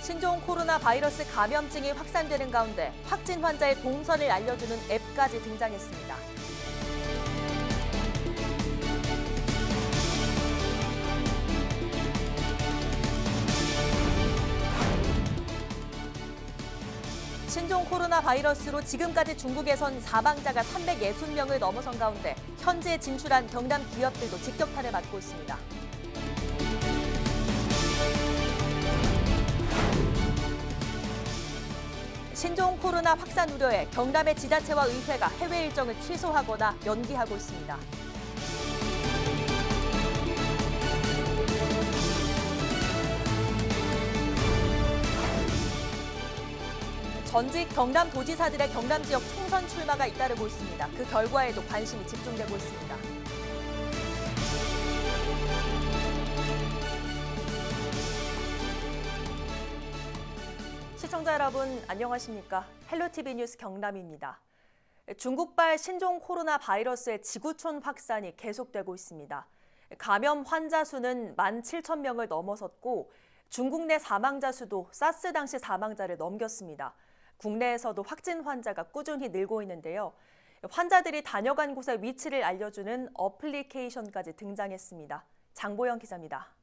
신종 코로나 바이러스 감염증이 확산되는 가운데 확진 환자의 동선을 알려주는 앱까지 등장했습니다. 신종 코로나 바이러스로 지금까지 중국에선 사망자가 360명을 넘어선 가운데 현지에 진출한 경남 기업들도 직격탄을 맞고 있습니다. 신종 코로나 확산 우려에 경남의 지자체와 의회가 해외 일정을 취소하거나 연기하고 있습니다. 전직 경남도지사들의 경남 지역 총선 출마가 잇따르고 있습니다. 그 결과에도 관심이 집중되고 있습니다. 시청자 여러분, 안녕하십니까? 헬로티비 뉴스 경남입니다. 중국발 신종 코로나 바이러스의 지구촌 확산이 계속되고 있습니다. 감염 환자 수는 17,000명을 넘어섰고 중국 내 사망자 수도 사스 당시 사망자를 넘겼습니다. 국내에서도 확진 환자가 꾸준히 늘고 있는데요. 환자들이 다녀간 곳의 위치를 알려주는 어플리케이션까지 등장했습니다. 장보영 기자입니다.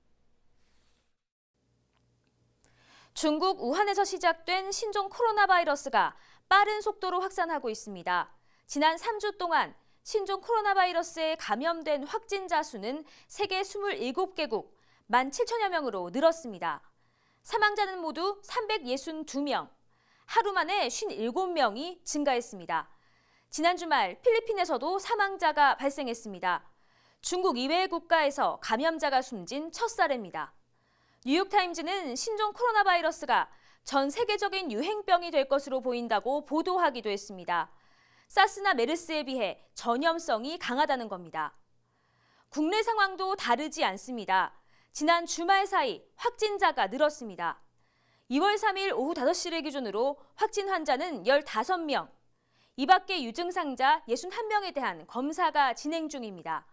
중국 우한에서 시작된 신종 코로나 바이러스가 빠른 속도로 확산하고 있습니다. 지난 3주 동안 신종 코로나 바이러스에 감염된 확진자 수는 세계 27개국, 17,000여 명으로 늘었습니다. 사망자는 모두 362명, 하루 만에 57명이 증가했습니다. 지난 주말 필리핀에서도 사망자가 발생했습니다. 중국 이외의 국가에서 감염자가 숨진 첫 사례입니다. 뉴욕타임즈는 신종 코로나 바이러스가 전 세계적인 유행병이 될 것으로 보인다고 보도하기도 했습니다. 사스나 메르스에 비해 전염성이 강하다는 겁니다. 국내 상황도 다르지 않습니다. 지난 주말 사이 확진자가 늘었습니다. 2월 3일 오후 5시를 기준으로 확진 환자는 15명, 이 밖에 유증상자 61명에 대한 검사가 진행 중입니다.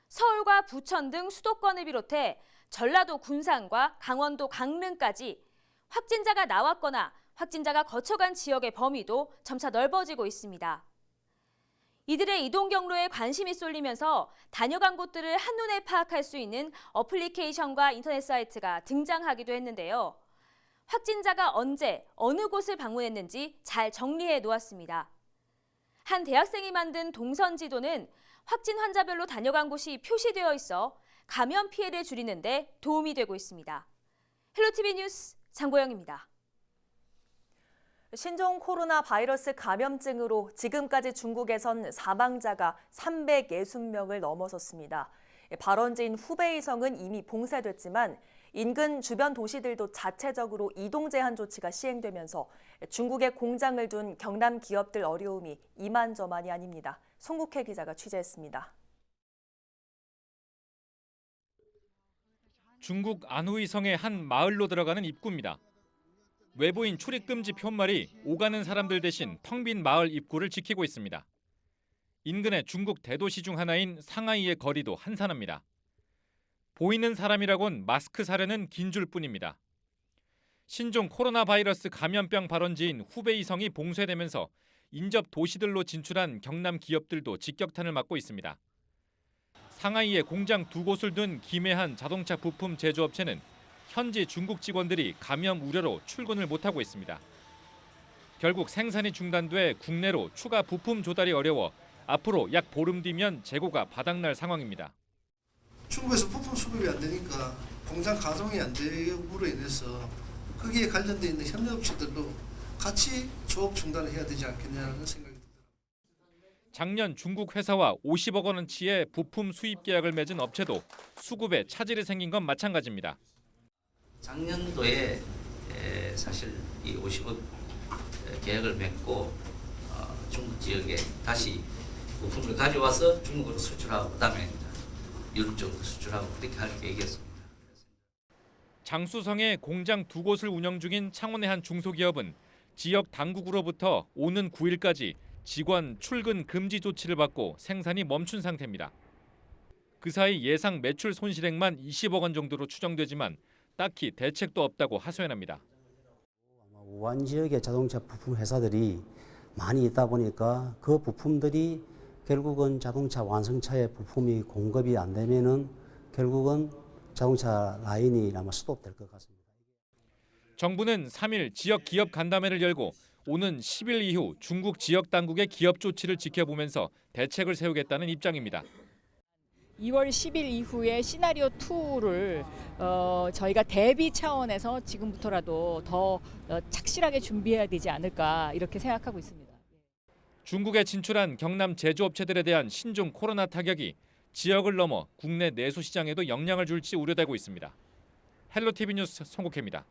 서울과 부천 등 수도권을 비롯해 전라도 군산과 강원도 강릉까지 확진자가 나왔거나 확진자가 거쳐간 지역의 범위도 점차 넓어지고 있습니다. 이들의 이동 경로에 관심이 쏠리면서 다녀간 곳들을 한눈에 파악할 수 있는 어플리케이션과 인터넷 사이트가 등장하기도 했는데요. 확진자가 언제, 어느 곳을 방문했는지 잘 정리해 놓았습니다. 한 대학생이 만든 동선 지도는 확진 환자별로 다녀간 곳이 표시되어 있어 감염 피해를 줄이는 데 도움이 되고 있습니다. 헬로티비 뉴스 장보영입니다. 신종 코로나 바이러스 감염증으로 지금까지 중국에선 사망자가 360명을 넘어섰습니다. 발원지인 후베이성은 이미 봉쇄됐지만 인근 주변 도시들도 자체적으로 이동 제한 조치가 시행되면서 중국에 공장을 둔 경남 기업들 어려움이 이만저만이 아닙니다. 송국혜 기자가 취재했습니다. 중국 안후이성의 한 마을로 들어가는 입구입니다. 외부인 출입 금지 푯말이 오가는 사람들 대신 텅 빈 마을 입구를 지키고 있습니다. 인근의 중국 대도시 중 하나인 상하이의 거리도 한산합니다. 보이는 사람이라곤 마스크 사려는 긴 줄뿐입니다. 신종 코로나 바이러스 감염병 발원지인 후베이성이 봉쇄되면서 인접 도시들로 진출한 경남 기업들도 직격탄을 맞고 있습니다. 상하이에 공장 2곳을 둔 김해한 자동차 부품 제조업체는 현지 중국 직원들이 감염 우려로 출근을 못하고 있습니다. 결국 생산이 중단돼 국내로 추가 부품 조달이 어려워 앞으로 약 보름 뒤면 재고가 바닥날 상황입니다. 중국에서 부품 수급이 안 되니까 공장 가동이 안 됨으로 인해서 거기에 관련돼 있는 협력업체들도 같이 조업 중단을 해야 되지 않겠냐는 생각이 듭니다. 작년 중국 회사와 50억 원어치의 부품 수입 계약을 맺은 업체도 수급에 차질이 생긴 건 마찬가지입니다. 작년도에 사실 이 50억 계약을 맺고 중국 지역에 다시 부품을 가져와서 중국으로 수출하고 그다음에 유럽 쪽으로 수출하고 그렇게 할 계획이었습니다. 장수성에 공장 2곳을 운영 중인 창원의 한 중소기업은 지역 당국으로부터 오는 9일까지 직원 출근 금지 조치를 받고 생산이 멈춘 상태입니다. 그 사이 예상 매출 손실액만 20억 원 정도로 추정되지만 딱히 대책도 없다고 하소연합니다. 우한 지역의 자동차 부품 회사들이 많이 있다 보니까 그 부품들이 결국은 자동차 완성차의 부품이 공급이 안 되면은 결국은 자동차 라인이 아마 스톱될 것 같습니다. 정부는 3일 지역 기업 간담회를 열고 오는 10일 이후 중국 지역 당국의 기업 조치를 지켜보면서 대책을 세우겠다는 입장입니다. 2월 10일 이후에 시나리오 2를 저희가 대비 차원에서 지금부터라도 더 착실하게 준비해야 되지 않을까 이렇게 생각하고 있습니다. 중국에 진출한 경남 제조업체들에 대한 신종 코로나 타격이 지역을 넘어 국내 내수 시장에도 영향을 줄지 우려되고 있습니다. 헬로티비 뉴스 송국혜입니다.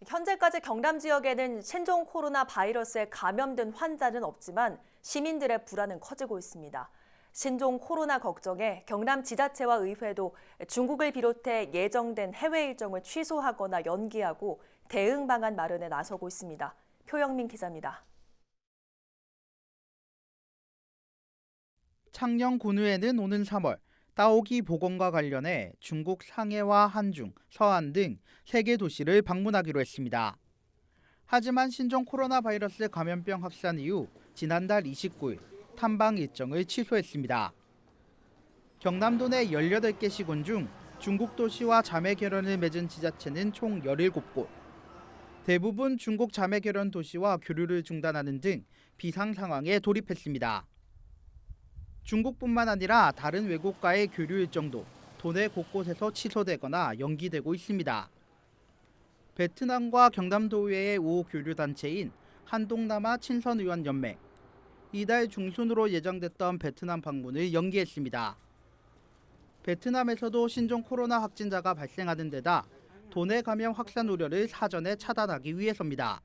현재까지 경남 지역에는 신종 코로나 바이러스에 감염된 환자는 없지만 시민들의 불안은 커지고 있습니다. 신종 코로나 걱정에 경남 지자체와 의회도 중국을 비롯해 예정된 해외 일정을 취소하거나 연기하고 대응 방안 마련에 나서고 있습니다. 표영민 기자입니다. 창녕 군위에는 오는 3월 따오기 복원과 관련해 중국 상해와 한중, 서안 등 3개 도시를 방문하기로 했습니다. 하지만 신종 코로나 바이러스 감염병 확산 이후 지난달 29일 탐방 일정을 취소했습니다. 경남도 내 18개 시군 중 중국 도시와 자매 결연을 맺은 지자체는 총 17곳. 대부분 중국 자매 결연 도시와 교류를 중단하는 등 비상 상황에 돌입했습니다. 중국뿐만 아니라 다른 외국과의 교류 일정도 도내 곳곳에서 취소되거나 연기되고 있습니다. 베트남과 경남도의회의 5호 교류 단체인 한동남아 친선의원연맹, 이달 중순으로 예정됐던 베트남 방문을 연기했습니다. 베트남에서도 신종 코로나 확진자가 발생하는 데다 도내 감염 확산 우려를 사전에 차단하기 위해서입니다.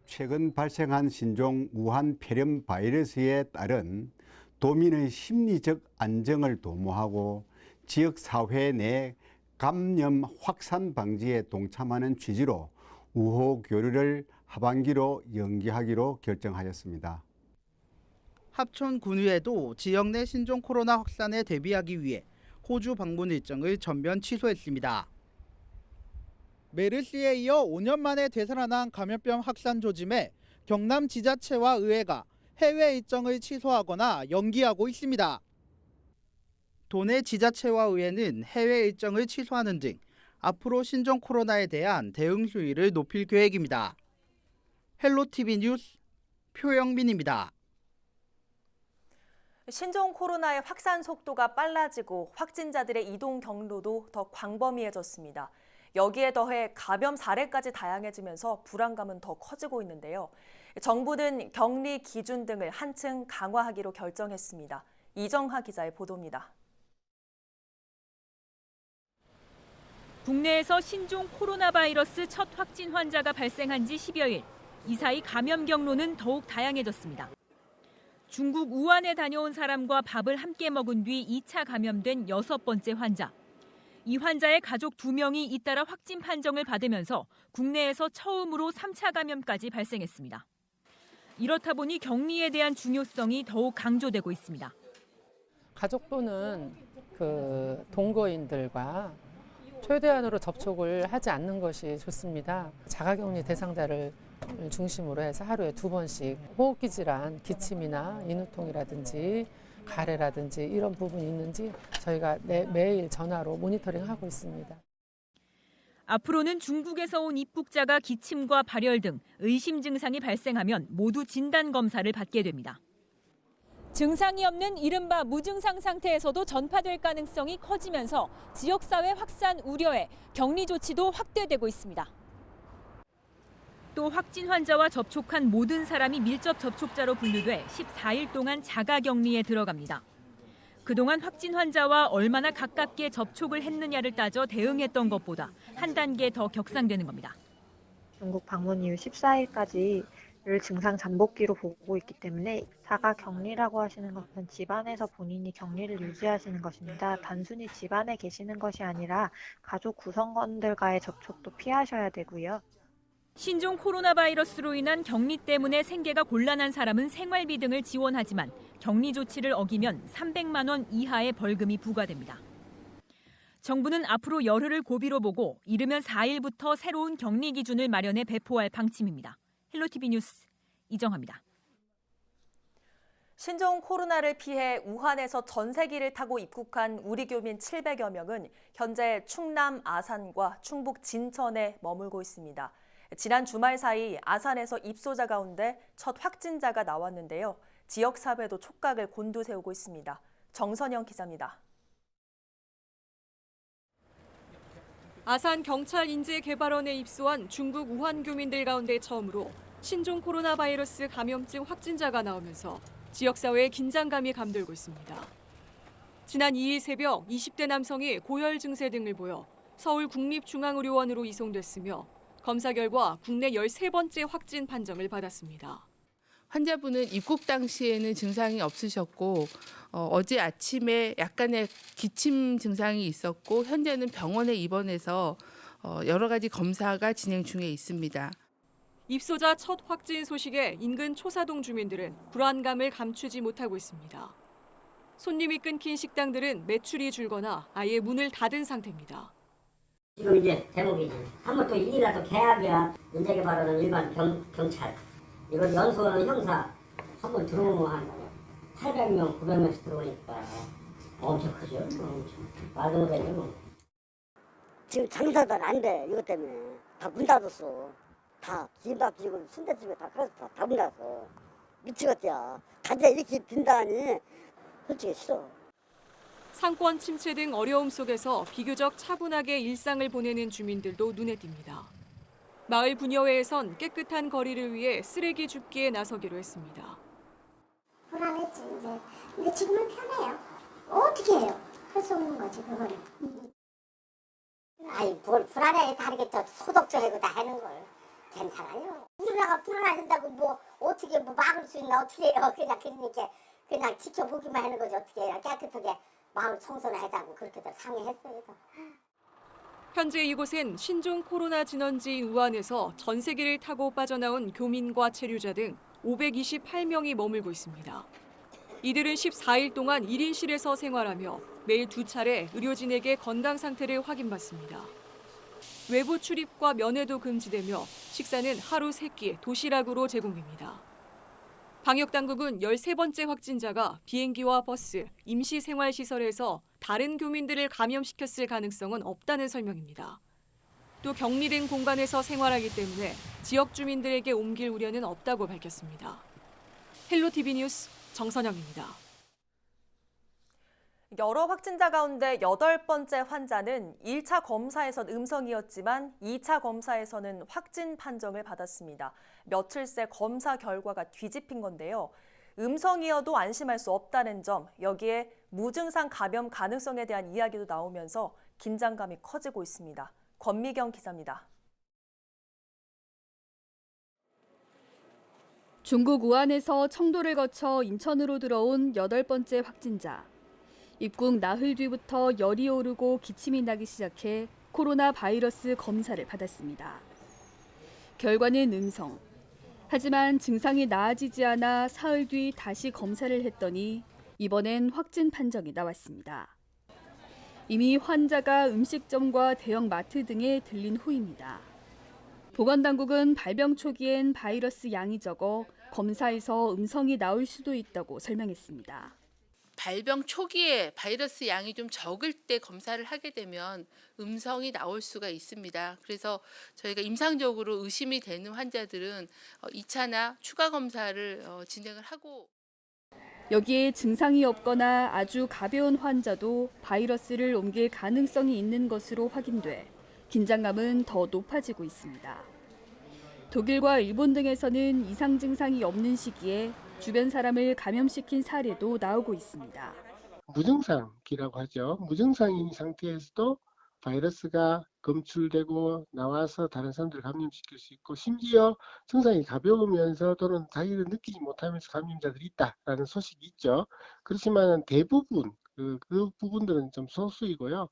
최근 발생한 신종 우한 폐렴 바이러스에 따른 도민의 심리적 안정을 도모하고 지역 사회 내 감염 확산 방지에 동참하는 취지로 우호 교류를 하반기로 연기하기로 결정하였습니다. 합천 군위에도 지역 내 신종 코로나 확산에 대비하기 위해 호주 방문 일정을 전면 취소했습니다. 메르스에 이어 5년 만에 되살아난 감염병 확산 조짐에 경남 지자체와 의회가 해외 일정을 취소하거나 연기하고 있습니다. 도내 지자체와 의회는 해외 일정을 취소하는 등 앞으로 신종 코로나에 대한 대응 수위를 높일 계획입니다. 헬로티비 뉴스 표영민입니다. 신종 코로나의 확산 속도가 빨라지고 확진자들의 이동 경로도 더 광범위해졌습니다. 여기에 더해 감염 사례까지 다양해지면서 불안감은 더 커지고 있는데요. 정부는 격리 기준 등을 한층 강화하기로 결정했습니다. 이정하 기자의 보도입니다. 국내에서 신종 코로나 바이러스 첫 확진 환자가 발생한 지 10여일. 이 사이 감염 경로는 더욱 다양해졌습니다. 중국 우한에 다녀온 사람과 밥을 함께 먹은 뒤 2차 감염된 6번째 환자. 이 환자의 가족 2명이 잇따라 확진 판정을 받으면서 국내에서 처음으로 3차 감염까지 발생했습니다. 이렇다 보니 격리에 대한 중요성이 더욱 강조되고 있습니다. 가족 또는 동거인들과 최대한으로 접촉을 하지 않는 것이 좋습니다. 자가격리 대상자를 중심으로 해서 하루에 2번씩 호흡기 질환, 기침이나 인후통이라든지 가래라든지 이런 부분이 있는지 저희가 매일 전화로 모니터링하고 있습니다. 앞으로는 중국에서 온 입국자가 기침과 발열 등 의심 증상이 발생하면 모두 진단 검사를 받게 됩니다. 증상이 없는 이른바 무증상 상태에서도 전파될 가능성이 커지면서 지역사회 확산 우려에 격리 조치도 확대되고 있습니다. 또 확진 환자와 접촉한 모든 사람이 밀접 접촉자로 분류돼 14일 동안 자가격리에 들어갑니다. 그동안 확진 환자와 얼마나 가깝게 접촉을 했느냐를 따져 대응했던 것보다 한 단계 더 격상되는 겁니다. 중국 방문 이후 14일까지를 증상 잠복기로 보고 있기 때문에 자가격리라고 하시는 것은 집안에서 본인이 격리를 유지하시는 것입니다. 단순히 집안에 계시는 것이 아니라 가족 구성원들과의 접촉도 피하셔야 되고요. 신종 코로나 바이러스로 인한 격리 때문에 생계가 곤란한 사람은 생활비 등을 지원하지만 격리 조치를 어기면 300만 원 이하의 벌금이 부과됩니다. 정부는 앞으로 열흘을 고비로 보고 이르면 4일부터 새로운 격리 기준을 마련해 배포할 방침입니다. 헬로티비 뉴스 이정화입니다. 신종 코로나를 피해 우한에서 전세기를 타고 입국한 우리 교민 700여 명은 현재 충남 아산과 충북 진천에 머물고 있습니다. 지난 주말 사이 아산에서 입소자 가운데 첫 확진자가 나왔는데요. 지역사회도 촉각을 곤두세우고 있습니다. 정선영 기자입니다. 아산 경찰 인재개발원에 입소한 중국 우한 교민들 가운데 처음으로 신종 코로나 바이러스 감염증 확진자가 나오면서 지역사회의 긴장감이 감돌고 있습니다. 지난 2일 새벽 20대 남성이 고열 증세 등을 보여 서울국립중앙의료원으로 이송됐으며 검사 결과 국내 13번째 확진 판정을 받았습니다. 환자분은 입국 당시에는 증상이 없으셨고 어제 아침에 약간의 기침 증상이 있었고 현재는 병원에 입원해서 여러 가지 검사가 진행 중에 있습니다. 입소자 첫 확진 소식에 인근 초사동 주민들은 불안감을 감추지 못하고 있습니다. 손님이 끊긴 식당들은 매출이 줄거나 아예 문을 닫은 상태입니다. 지금 이제 대목이지. 한번 또 일이라도 계약이야. 인재개발원은 일반 경찰. 이거 연수원은 형사. 한번 들어오면 한 800명, 900명씩 들어오니까 엄청 크죠. 말도 못하죠. 뭐. 지금 장사도 안 돼. 이것 때문에. 다 문 닫았어. 다 김밥집이고 순대집이 다 그래서 다 문 닫았어. 미치겠대요. 가자 이렇게 빈다니 솔직히 싫어. 상권 침체 등 어려움 속에서 비교적 차분하게 일상을 보내는 주민들도 눈에 띕니다. 마을 분여회에선 깨끗한 거리를 위해 쓰레기 줍기에 나서기로 했습니다. 불안했지 이제. 근데 지금은 편해요. 어떻게 해요? 할 수 없는 거지 그거는. 아이 뭘 불안해. 다르게 저 소독도 하고 다 하는 걸. 괜찮아요. 우리나라가 불안해진다고 뭐 어떻게 뭐 막을 수 있나 어떻게 해요. 그러니까 그냥 지켜보기만 하는 거지 어떻게 해요. 깨끗하게 마을 청소를 하자고 그렇게들 상의했어요. 현재 이곳엔 신종 코로나 진원지인 우한에서 전세기를 타고 빠져나온 교민과 체류자 등 528명이 머물고 있습니다. 이들은 14일 동안 1인실에서 생활하며 매일 2차례 의료진에게 건강 상태를 확인받습니다. 외부 출입과 면회도 금지되며 식사는 하루 3끼 도시락으로 제공됩니다. 방역당국은 13번째 확진자가 비행기와 버스, 임시생활시설에서 다른 교민들을 감염시켰을 가능성은 없다는 설명입니다. 또 격리된 공간에서 생활하기 때문에 지역 주민들에게 옮길 우려는 없다고 밝혔습니다. 헬로티비 뉴스 정선영입니다. 여러 확진자 가운데 8번째 환자는 1차 검사에선 음성이었지만 2차 검사에서는 확진 판정을 받았습니다. 며칠 새 검사 결과가 뒤집힌 건데요. 음성이어도 안심할 수 없다는 점, 여기에 무증상 감염 가능성에 대한 이야기도 나오면서 긴장감이 커지고 있습니다. 권미경 기자입니다. 중국 우한에서 청도를 거쳐 인천으로 들어온 8번째 확진자. 입국 나흘 뒤부터 열이 오르고 기침이 나기 시작해 코로나 바이러스 검사를 받았습니다. 결과는 음성. 하지만 증상이 나아지지 않아 사흘 뒤 다시 검사를 했더니 이번엔 확진 판정이 나왔습니다. 이미 환자가 음식점과 대형 마트 등에 들린 후입니다. 보건당국은 발병 초기엔 바이러스 양이 적어 검사에서 음성이 나올 수도 있다고 설명했습니다. 발병 초기에 바이러스 양이 좀 적을 때 검사를 하게 되면 음성이 나올 수가 있습니다. 그래서 저희가 임상적으로 의심이 되는 환자들은 2차나 추가 검사를 진행을 하고. 여기에 증상이 없거나 아주 가벼운 환자도 바이러스를 옮길 가능성이 있는 것으로 확인돼 긴장감은 더 높아지고 있습니다. 독일과 일본 등에서는 이상 증상이 없는 시기에 주변 사람을 감염시킨 사례도 나오고 있습니다. 무증상이라고 하죠. 무증상인 상태에서도 바이러스가 검출되고 나와서 다른 사람들을 감염시킬 수 있고 심지어 증상이 가벼우면서 또는 자기를 느끼지 못하면서 감염자들이 있다라는 소식이 있죠. 그렇지만 대부분 그 부분들은 좀 소수이고요.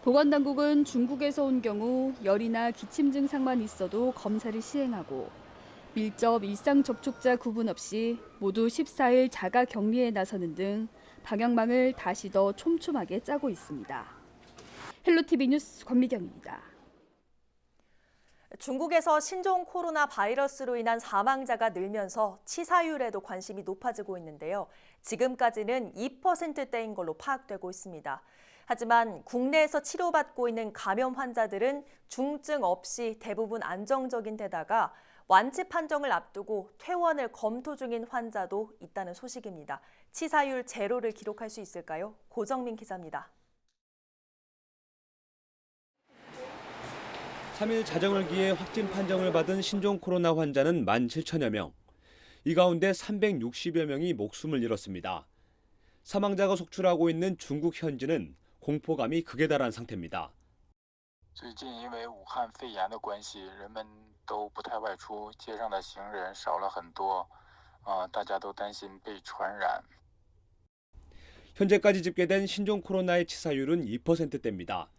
보건당국은 중국에서 온 경우 열이나 기침 증상만 있어도 검사를 시행하고 밀접 일상 접촉자 구분 없이 모두 14일 자가 격리에 나서는 등 방역망을 다시 더 촘촘하게 짜고 있습니다. 헬로티비 뉴스 권미경입니다. 중국에서 신종 코로나 바이러스로 인한 사망자가 늘면서 치사율에도 관심이 높아지고 있는데요. 지금까지는 2%대인 걸로 파악되고 있습니다. 하지만 국내에서 치료받고 있는 감염 환자들은 중증 없이 대부분 안정적인 데다가 완치 판정을 앞두고 퇴원을 검토 중인 환자도 있다는 소식입니다. 치사율 제로를 기록할 수 있을까요? 고정민 기자입니다. 3일 자정을 기해 확진 판정을 받은 신종 코로나 환자는 17,000여 명. 이 가운데 360여 명이 목숨을 잃었습니다. 사망자가 속출하고 있는 중국 현지는 공포감이 극에 달한 상태입니다. 最近因为武汉肺炎的关系，人们都不太外出，街上的行人少了很多，大家都担心被传染。 현재까지 집계된 신종 코로나의 치사율은 2%대입니다.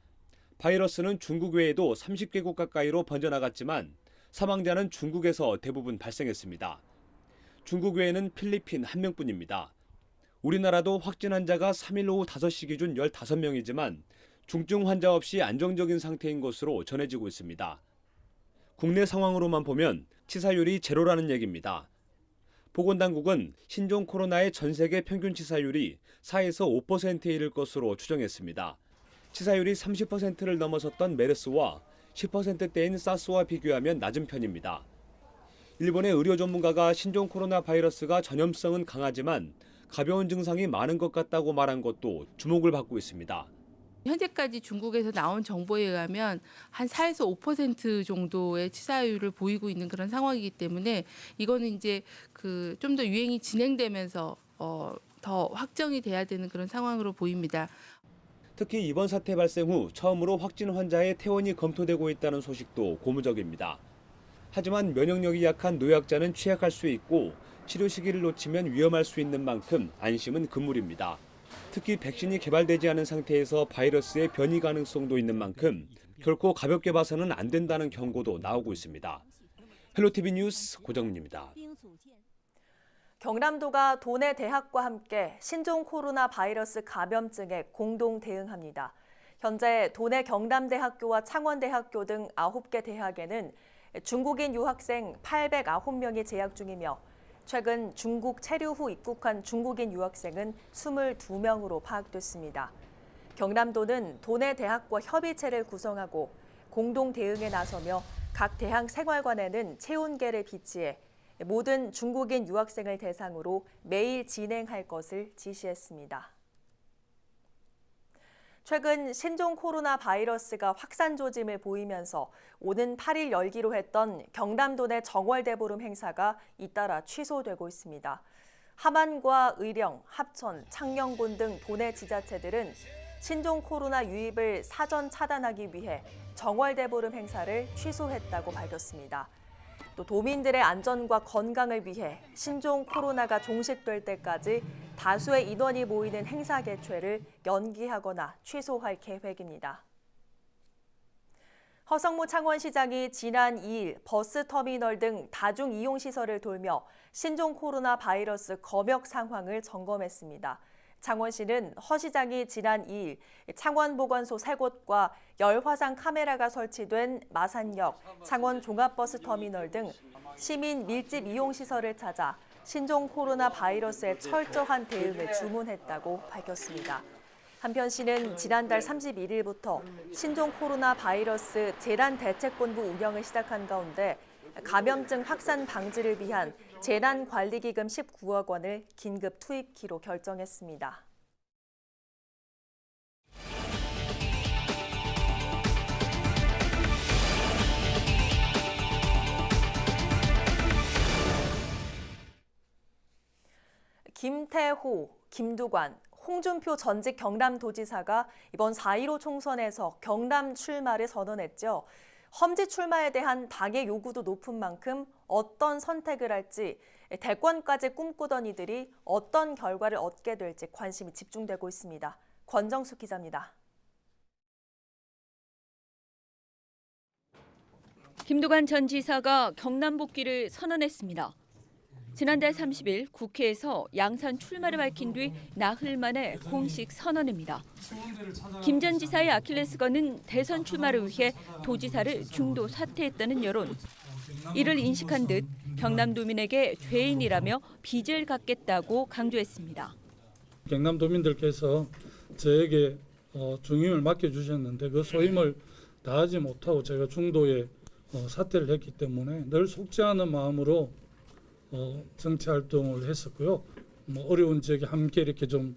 바이러스는 중국 외에도 30개국 가까이로 번져나갔지만 사망자는 중국에서 대부분 발생했습니다. 중국 외에는 필리핀 1명뿐입니다. 우리나라도 확진 환자가 3일 오후 5시 기준 15명이지만 중증 환자 없이 안정적인 상태인 것으로 전해지고 있습니다. 국내 상황으로만 보면 치사율이 제로라는 얘기입니다. 보건당국은 신종 코로나의 전 세계 평균 치사율이 4에서 5%에 이를 것으로 추정했습니다. 치사율이 30%를 넘어섰던 메르스와 10%대인 사스와 비교하면 낮은 편입니다. 일본의 의료 전문가가 신종 코로나 바이러스가 전염성은 강하지만 가벼운 증상이 많은 것 같다고 말한 것도 주목을 받고 있습니다. 현재까지 중국에서 나온 정보에 의하면 한 4에서 5% 정도의 치사율을 보이고 있는 그런 상황이기 때문에 이거는 이제 좀 더 유행이 진행되면서 더 확정이 돼야 되는 그런 상황으로 보입니다. 특히 이번 사태 발생 후 처음으로 확진 환자의 퇴원이 검토되고 있다는 소식도 고무적입니다. 하지만 면역력이 약한 노약자는 취약할 수 있고 치료 시기를 놓치면 위험할 수 있는 만큼 안심은 금물입니다. 특히 백신이 개발되지 않은 상태에서 바이러스의 변이 가능성도 있는 만큼 결코 가볍게 봐서는 안 된다는 경고도 나오고 있습니다. 헬로티비 뉴스 고정민입니다. 경남도가 도내 대학과 함께 신종 코로나 바이러스 감염증에 공동 대응합니다. 현재 도내 경남대학교와 창원대학교 등 9개 대학에는 중국인 유학생 809명이 재학 중이며 최근 중국 체류 후 입국한 중국인 유학생은 22명으로 파악됐습니다. 경남도는 도내 대학과 협의체를 구성하고 공동 대응에 나서며 각 대학 생활관에는 체온계를 비치해 모든 중국인 유학생을 대상으로 매일 진행할 것을 지시했습니다. 최근 신종 코로나 바이러스가 확산 조짐을 보이면서 오는 8일 열기로 했던 경남도 내 정월대보름 행사가 잇따라 취소되고 있습니다. 함안과 의령, 합천, 창녕군 등 도내 지자체들은 신종 코로나 유입을 사전 차단하기 위해 정월대보름 행사를 취소했다고 밝혔습니다. 또 도민들의 안전과 건강을 위해 신종 코로나가 종식될 때까지 다수의 인원이 모이는 행사 개최를 연기하거나 취소할 계획입니다. 허성무 창원시장이 지난 2일 버스터미널 등 다중이용시설을 돌며 신종 코로나 바이러스 검역 상황을 점검했습니다. 창원시는 허 시장이 지난 2일 창원보건소 3곳과 열화상 카메라가 설치된 마산역, 창원 종합버스터미널 등 시민 밀집 이용시설을 찾아 신종 코로나 바이러스에 철저한 대응을 주문했다고 밝혔습니다. 한편 시는 지난달 31일부터 신종 코로나 바이러스 재난대책본부 운영을 시작한 가운데 감염증 확산 방지를 위한 재난관리기금 19억 원을 긴급 투입키로 결정했습니다. 김태호, 김두관, 홍준표 전직 경남도지사가 이번 4.15 총선에서 경남 출마를 선언했죠. 험지 출마에 대한 당의 요구도 높은 만큼 어떤 선택을 할지 대권까지 꿈꾸던 이들이 어떤 결과를 얻게 될지 관심이 집중되고 있습니다. 권정숙 기자입니다. 김두관 전 지사가 경남 복귀를 선언했습니다. 지난달 30일 국회에서 양산 출마를 밝힌 뒤 나흘 만에 공식 선언입니다. 김 전 지사의 아킬레스건은 대선 출마를 위해 도지사를 중도 사퇴했다는 여론. 이를 인식한 듯 경남도민에게 죄인이라며 빚을 갚겠다고 강조했습니다. 경남도민들께서 저에게 중임을 맡겨주셨는데 그 소임을 다하지 못하고 제가 중도에 사퇴를 했기 때문에 늘 속지 않은 마음으로 정치활동을 했었고요. 어려운 지역에 함께 이렇게 좀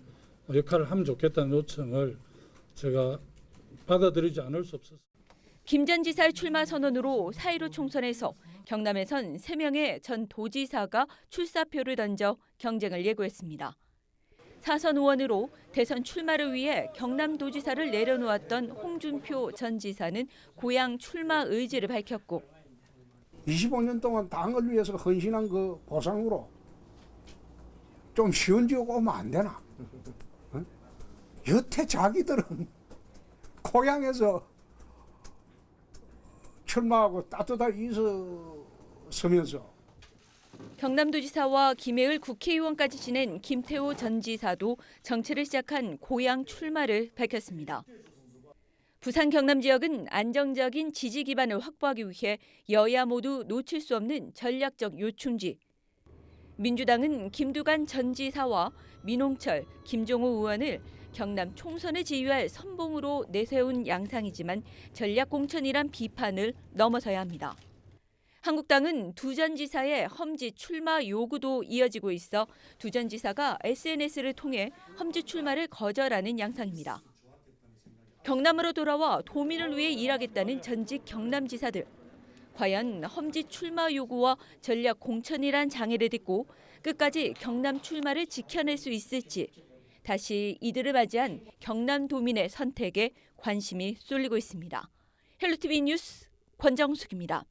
역할을 하면 좋겠다는 요청을 제가 받아들이지 않을 수 없었습니다. 김 전 지사의 출마 선언으로 4.15 총선에서 경남에선 3명의 전 도지사가 출사표를 던져 경쟁을 예고했습니다. 사선 의원으로 대선 출마를 위해 경남도지사를 내려놓았던 홍준표 전 지사는 고향 출마 의지를 밝혔고 25년 동안 당을 위해서 헌신한 그 보상으로 좀 쉬운 지역 오면 안 되나? 어? 여태 자기들은 고향에서 출마하고 따뜻하게 있었으면서 경남도지사와 김해을 국회의원까지 지낸 김태호 전 지사도 정치를 시작한 고향 출마를 밝혔습니다. 부산 경남 지역은 안정적인 지지 기반을 확보하기 위해 여야 모두 놓칠 수 없는 전략적 요충지. 민주당은 김두관 전 지사와 민홍철, 김종호 의원을 경남 총선을 지휘할 선봉으로 내세운 양상이지만 전략 공천이란 비판을 넘어서야 합니다. 한국당은 두 전 지사의 험지 출마 요구도 이어지고 있어 두 전 지사가 SNS를 통해 험지 출마를 거절하는 양상입니다. 경남으로 돌아와 도민을 위해 일하겠다는 전직 경남지사들. 과연 험지 출마 요구와 전략 공천이란 장애를 딛고 끝까지 경남 출마를 지켜낼 수 있을지 다시 이들을 맞이한 경남도민의 선택에 관심이 쏠리고 있습니다. 헬로티비 뉴스 권정숙입니다.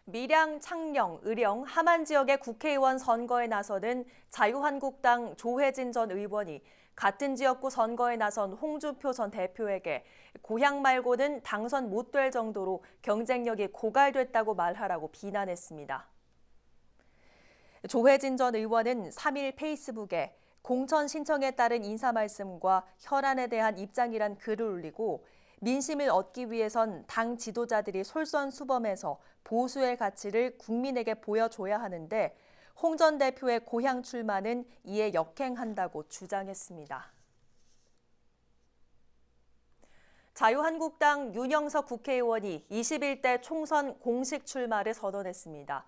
밀양, 창녕, 의령, 함안 지역의 국회의원 선거에 나서는 자유한국당 조혜진 전 의원이 같은 지역구 선거에 나선 홍준표 전 대표에게 고향 말고는 당선 못 될 정도로 경쟁력이 고갈됐다고 말하라고 비난했습니다. 조혜진 전 의원은 3일 페이스북에 공천 신청에 따른 인사 말씀과 현안에 대한 입장이란 글을 올리고 민심을 얻기 위해선 당 지도자들이 솔선수범해서 보수의 가치를 국민에게 보여줘야 하는데 홍 전 대표의 고향 출마는 이에 역행한다고 주장했습니다. 자유한국당 윤영석 국회의원이 21대 총선 공식 출마를 선언했습니다.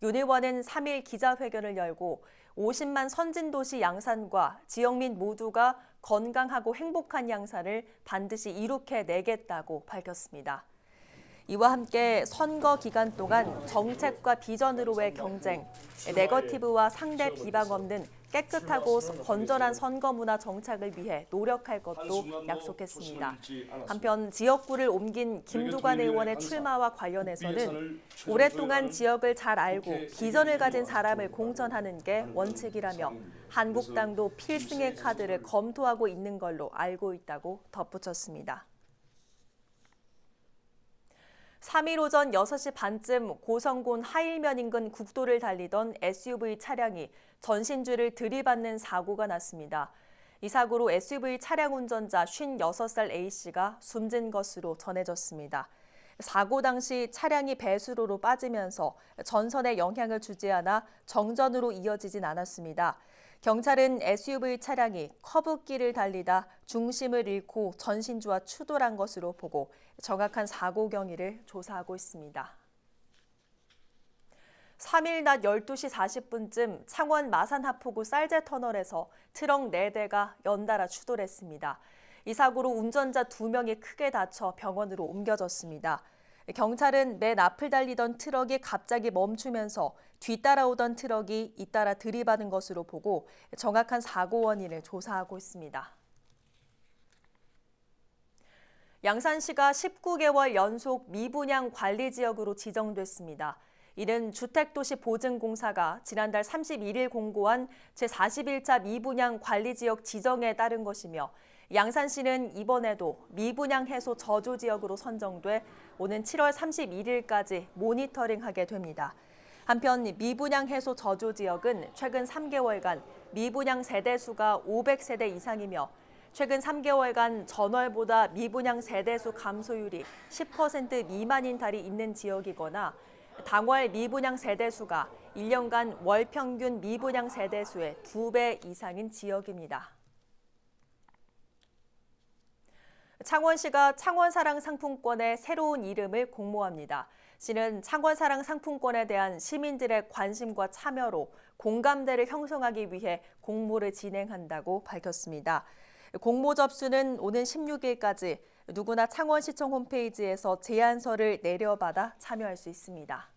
윤 의원은 3일 기자회견을 열고 50만 선진도시 양산과 지역민 모두가 건강하고 행복한 양산을 반드시 이룩해내겠다고 밝혔습니다. 이와 함께 선거 기간 동안 정책과 비전으로의 경쟁, 네거티브와 상대 비방 없는 깨끗하고 건전한 선거 문화 정착을 위해 노력할 것도 약속했습니다. 한편 지역구를 옮긴 김두관 의원의 출마와 관련해서는 오랫동안 지역을 잘 알고 비전을 가진 사람을 공천하는 게 원칙이라며 한국당도 필승의 카드를 검토하고 있는 걸로 알고 있다고 덧붙였습니다. 3일 오전 6시 반쯤 고성군 하일면 인근 국도를 달리던 SUV 차량이 전신주를 들이받는 사고가 났습니다. 이 사고로 SUV 차량 운전자 56살 A씨가 숨진 것으로 전해졌습니다. 사고 당시 차량이 배수로로 빠지면서 전선에 영향을 주지 않아 정전으로 이어지진 않았습니다. 경찰은 SUV 차량이 커브길을 달리다 중심을 잃고 전신주와 추돌한 것으로 보고 정확한 사고 경위를 조사하고 있습니다. 3일 낮 12시 40분쯤 창원 마산하포구 쌀제터널에서 트럭 4대가 연달아 추돌했습니다. 이 사고로 운전자 2명이 크게 다쳐 병원으로 옮겨졌습니다. 경찰은 맨 앞을 달리던 트럭이 갑자기 멈추면서 뒤따라오던 트럭이 잇따라 들이받은 것으로 보고 정확한 사고 원인을 조사하고 있습니다. 양산시가 19개월 연속 미분양 관리 지역으로 지정됐습니다. 이는 주택도시보증공사가 지난달 31일 공고한 제41차 미분양 관리지역 지정에 따른 것이며 양산시는 이번에도 미분양 해소 저조지역으로 선정돼 오는 7월 31일까지 모니터링하게 됩니다. 한편 미분양 해소 저조 지역은 최근 3개월간 미분양 세대 수가 500세대 이상이며 최근 3개월간 전월보다 미분양 세대수 감소율이 10% 미만인 달이 있는 지역이거나 당월 미분양 세대수가 1년간 월 평균 미분양 세대수의 2배 이상인 지역입니다. 창원시가 창원사랑 상품권의 새로운 이름을 공모합니다. 시는 창원사랑 상품권에 대한 시민들의 관심과 참여로 공감대를 형성하기 위해 공모를 진행한다고 밝혔습니다. 공모 접수는 오는 16일까지 누구나 창원시청 홈페이지에서 제안서를 내려받아 참여할 수 있습니다.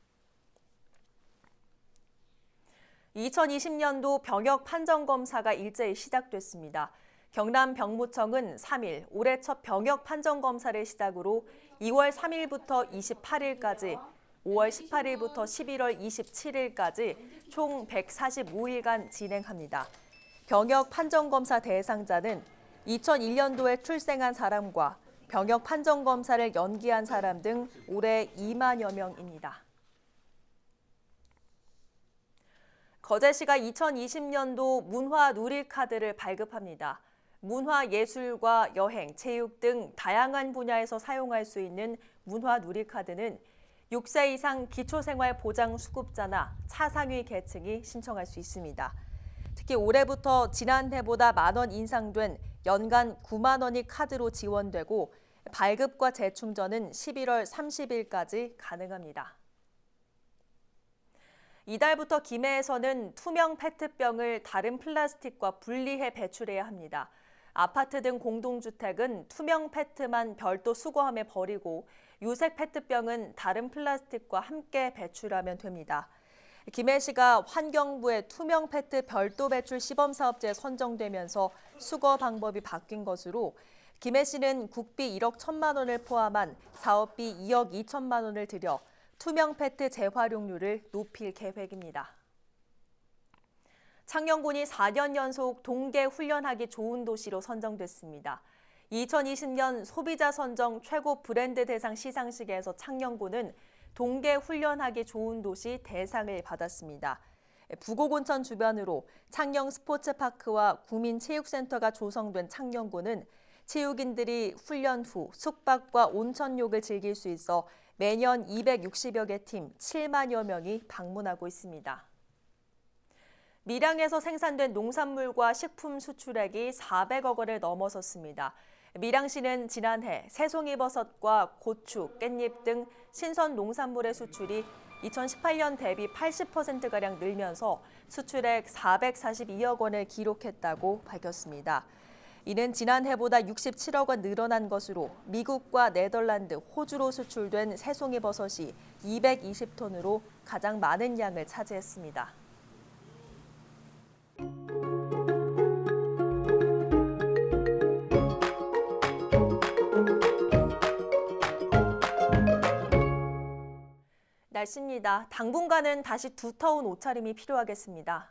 2020년도 병역 판정검사가 일제히 시작됐습니다. 경남 병무청은 3일 올해 첫 병역 판정검사를 시작으로 2월 3일부터 28일까지, 5월 18일부터 11월 27일까지 총 145일간 진행합니다. 병역 판정검사 대상자는 2001년도에 출생한 사람과 병역 판정검사를 연기한 사람 등 올해 2만여 명입니다. 거제시가 2020년도 문화 누리카드를 발급합니다. 문화, 예술과 여행, 체육 등 다양한 분야에서 사용할 수 있는 문화 누리카드는 6세 이상 기초생활보장수급자나 차상위 계층이 신청할 수 있습니다. 특히 올해부터 지난해보다 만원 인상된 연간 9만 원이 카드로 지원되고 발급과 재충전은 11월 30일까지 가능합니다. 이달부터 김해에서는 투명 페트병을 다른 플라스틱과 분리해 배출해야 합니다. 아파트 등 공동주택은 투명 페트만 별도 수거함에 버리고 유색 페트병은 다른 플라스틱과 함께 배출하면 됩니다. 김해시가 환경부의 투명 페트 별도 배출 시범사업제에 선정되면서 수거 방법이 바뀐 것으로 김해시는 국비 1억 1천만 원을 포함한 사업비 2억 2천만 원을 들여 투명 페트 재활용률을 높일 계획입니다. 창녕군이 4년 연속 동계 훈련하기 좋은 도시로 선정됐습니다. 2020년 소비자 선정 최고 브랜드 대상 시상식에서 창녕군은 동계 훈련하기 좋은 도시 대상을 받았습니다. 부곡온천 주변으로 창녕 스포츠파크와 구민체육센터가 조성된 창녕군은 체육인들이 훈련 후 숙박과 온천욕을 즐길 수 있어 매년 260여 개 팀 7만여 명이 방문하고 있습니다. 밀양에서 생산된 농산물과 식품 수출액이 400억 원을 넘어섰습니다. 밀양시는 지난해 새송이버섯과 고추, 깻잎 등 신선 농산물의 수출이 2018년 대비 80%가량 늘면서 수출액 442억 원을 기록했다고 밝혔습니다. 이는 지난해보다 67억 원 늘어난 것으로 미국과 네덜란드, 호주로 수출된 새송이버섯이 220톤으로 가장 많은 양을 차지했습니다. 날씨입니다. 당분간은 다시 두터운 옷차림이 필요하겠습니다.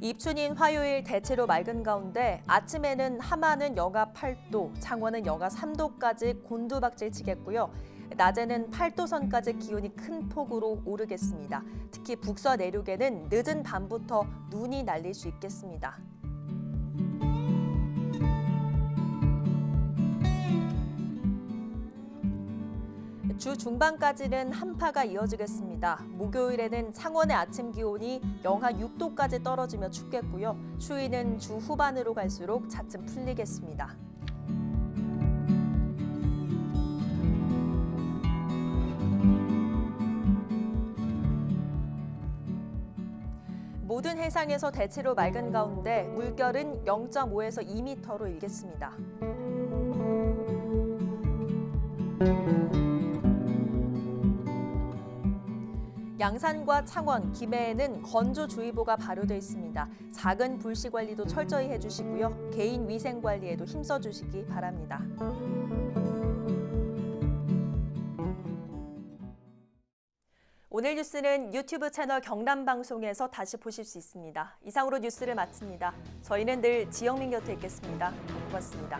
입춘인 화요일 대체로 맑은 가운데 아침에는 함안은 영하 8도, 창원은 영하 3도까지 곤두박질 치겠고요. 낮에는 8도 선까지 기온이 큰 폭으로 오르겠습니다. 특히 북서 내륙에는 늦은 밤부터 눈이 날릴 수 있겠습니다. 주 중반까지는 한파가 이어지겠습니다. 목요일에는 창원의 아침 기온이 영하 6도까지 떨어지며 춥겠고요. 추위는 주 후반으로 갈수록 차츰 풀리겠습니다. 모든 해상에서 대체로 맑은 가운데 물결은 0.5에서 2m로 일겠습니다. 양산과 창원, 김해에는 건조주의보가 발효돼 있습니다. 작은 불씨 관리도 철저히 해주시고요. 개인 위생 관리에도 힘써주시기 바랍니다. 오늘 뉴스는 유튜브 채널 경남방송에서 다시 보실 수 있습니다. 이상으로 뉴스를 마칩니다. 저희는 늘 지영민 곁에 있겠습니다. 고맙습니다.